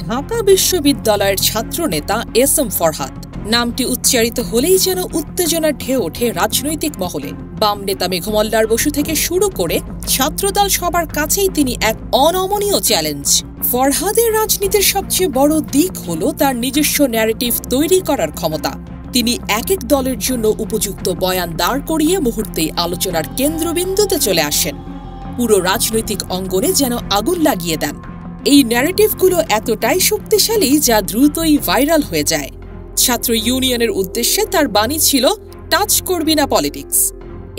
ঢাকা বিশ্ববিদ্যালয়ের ছাত্রনেতা S M Farhad নামটি উচ্চারিত হলেই যেন উত্তেজনার ঢেউ ওঠে রাজনৈতিক মহলে। বাম নেতা মেঘমল্লার বসু থেকে শুরু করে ছাত্রদল সবার কাছেই তিনি এক অনমনীয় চ্যালেঞ্জ। ফরহাদের রাজনীতির সবচেয়ে বড় দিক হল তার নিজস্ব ন্যারেটিভ তৈরি করার ক্ষমতা। তিনি এক এক দলের জন্য উপযুক্ত বয়ান দাঁড় করিয়ে মুহূর্তেই আলোচনার কেন্দ্রবিন্দুতে চলে আসেন, পুরো রাজনৈতিক অঙ্গনে যেন আগুন লাগিয়ে দেন। এই ন্যারেটিভগুলো এতটাই শক্তিশালী যা দ্রুতই ভাইরাল হয়ে যায়। ছাত্র ইউনিয়নের উদ্দেশ্যে তার বাণী ছিল, টাচ করবি না পলিটিক্স।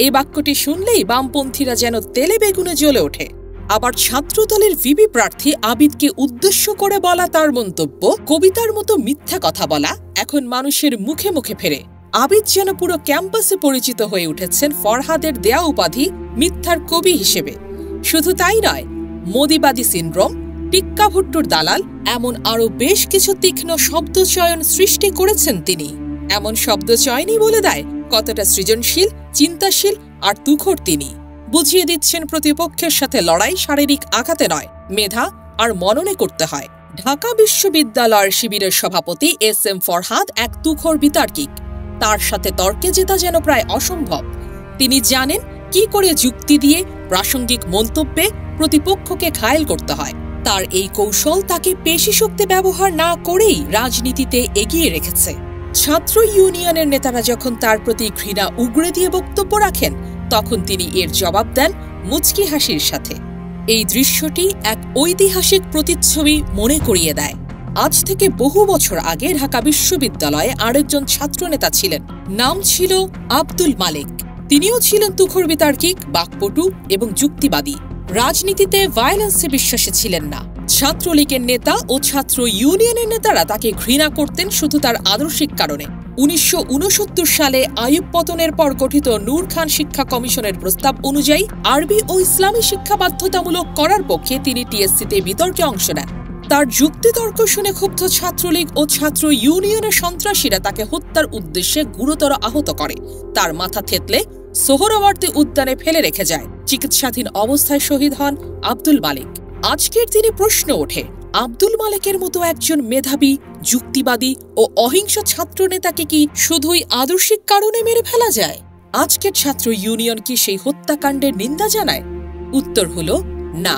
এই বাক্যটি শুনলেই বামপন্থীরা যেন তেলে বেগুনে জ্বলে ওঠে। আবার ছাত্রদলের ভিপি প্রার্থী আবিদকে উদ্দেশ্য করে বলা তার মন্তব্য, কবিতার মতো মিথ্যা কথা বলা এখন মানুষের মুখে মুখে ফেরে। আবিদ যেন পুরো ক্যাম্পাসে পরিচিত হয়ে উঠেছেন ফরহাদের দেয়া উপাধি মিথ্যার কবি হিসেবে। শুধু তাই নয়, মোদিবাদী সিনড্রোম, টিক্কা ভুট্টোর দালাল, এমন আরও বেশ কিছু তীক্ষ্ণ শব্দচয়ন সৃষ্টি করেছেন তিনি। এমন শব্দচয়নই বলে দেয় কতটা সৃজনশীল, চিন্তাশীল আর তুখোড় তিনি। বুঝিয়ে দিচ্ছেন প্রতিপক্ষের সাথে লড়াই শারীরিক আঘাতে নয়, মেধা আর মননে করতে হয়। ঢাকা বিশ্ববিদ্যালয়ের শিবিরের সভাপতি এস এম ফরহাদ এক তুখোড় বিতার্কিক। তার সাথে তর্কে জেতা যেন প্রায় অসম্ভব। তিনি জানেন কি করে যুক্তি দিয়ে প্রাসঙ্গিক মন্তব্যে প্রতিপক্ষকে ঘায়েল করতে হয়। তার এই কৌশল তাকে পেশি শক্তি ব্যবহার না করেই রাজনীতিতে এগিয়ে রেখেছে। ছাত্র ইউনিয়নের নেতারা যখন তার প্রতি ঘৃণা উগরে দিয়ে বক্তব্য রাখেন, তখন তিনি এর জবাব দেন মুচকি হাসির সাথে। এই দৃশ্যটি এক ঐতিহাসিক প্রতিচ্ছবি মনে করিয়ে দেয়। আজ থেকে বহু বছর আগে ঢাকা বিশ্ববিদ্যালয়ে আরেকজন ছাত্রনেতা ছিলেন, নাম ছিল আব্দুল মালেক। তিনিও ছিলেন তুখোড় বিতার্কিক, বাকপটু এবং যুক্তিবাদী। রাজনীতিতে ভায়োলেন্সে বিশ্বাসী ছিলেন না। ছাত্রলীগের নেতা ও ছাত্র ইউনিয়নের নেতারা তাকে ঘৃণা করতেন শুধু তার আদর্শিক কারণে। ১৯৬৯ সালে আইয়ুব পতনের পর গঠিত নূর খান শিক্ষা কমিশনের প্রস্তাব অনুযায়ী আরবি ও ইসলামী শিক্ষা বাধ্যতামূলক করার পক্ষে তিনি টিএসসিতে বিতর্কে অংশ নেন। তার যুক্তিতর্ক শুনে ক্ষুব্ধ ছাত্রলীগ ও ছাত্র ইউনিয়নের সন্ত্রাসীরা তাকে হত্যার উদ্দেশ্যে গুরুতর আহত করে। তার মাথা থেতলে সোহরাওয়ার্দী উদ্যানে ফেলে রেখে যায়। চিকিৎসাধীন অবস্থায় শহীদ হন আব্দুল মালেক। আজকের দিনে প্রশ্ন ওঠে, আব্দুল মালেকের মতো একজন মেধাবী, যুক্তিবাদী ও অহিংস ছাত্রনেতাকে কি শুধুই আদর্শিক কারণে মেরে ফেলা যায়? আজকের ছাত্র ইউনিয়ন কি সেই হত্যাকাণ্ডের নিন্দা জানায়? উত্তর হলো না,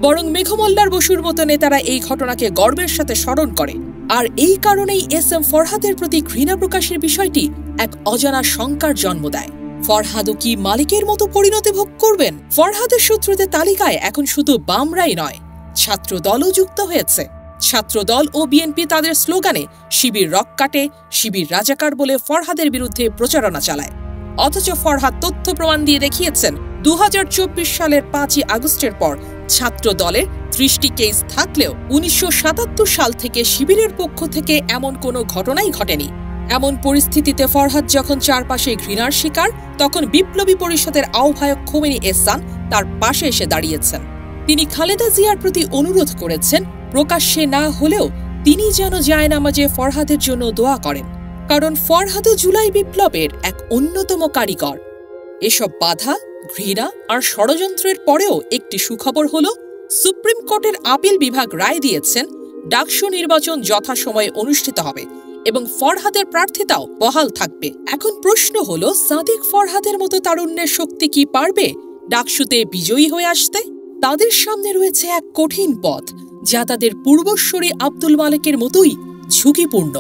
বরং মেঘমল্লার বসুর মতো নেতারা এই ঘটনাকে গর্বের সাথে স্মরণ করে। আর এই কারণেই এস এম ফরহাদের প্রতি ঘৃণা প্রকাশের বিষয়টি এক অজানা শঙ্কার জন্ম দেয়। ফরহাদও কি মালিকের মতো পরিণতি ভোগ করবেন? ফরহাদের শত্রুদের তালিকায় এখন শুধু বামরাই নয়, ছাত্রদলও যুক্ত হয়েছে। ছাত্রদল ও বিএনপি তাদের স্লোগানে শিবির রক কাটে, শিবির রাজাকার বলে ফরহাদের বিরুদ্ধে প্রচারণা চালায়। অথচ ফরহাদ তথ্য প্রমাণ দিয়ে দেখিয়েছেন ২০২৪ সালের ৫ই আগস্টের পর ছাত্রদলের ৩০টি কেস থাকলেও ১৯৭৭ সাল থেকে শিবিরের পক্ষ থেকে এমন কোনো ঘটনাই ঘটেনি। এমন পরিস্থিতিতে ফরহাদ যখন চারপাশে ঘৃণার শিকার, তখন বিপ্লবী পরিষদের আহ্বায়ক খোমেনি এহসান তার পাশে এসে দাঁড়িয়েছেন। তিনি খালেদা জিয়ার প্রতি অনুরোধ করেছেন, প্রকাশ্যে না হলেও তিনি যেন জায়নামাজে ফরহাদের জন্য দোয়া করেন, কারণ ফরহাদও জুলাই বিপ্লবের এক অন্যতম কারিগর। এসব বাধা, ঘৃণা আর ষড়যন্ত্রের পরেও একটি সুখবর হলো, সুপ্রিম কোর্টের আপিল বিভাগ রায় দিয়েছেন ডাকসু নির্বাচন যথাসময়ে অনুষ্ঠিত হবে এবং ফরহাদের প্রার্থিতাও বহাল থাকবে। এখন প্রশ্ন হলো, সাদিক ফরহাদের মতো তারুণ্যের শক্তি কি পারবে ডাকসুতে বিজয়ী হয়ে আসতে? তাদের সামনে রয়েছে এক কঠিন পথ, যা তাদের পূর্বসূরি আব্দুল মালেকের মতোই ঝুঁকিপূর্ণ।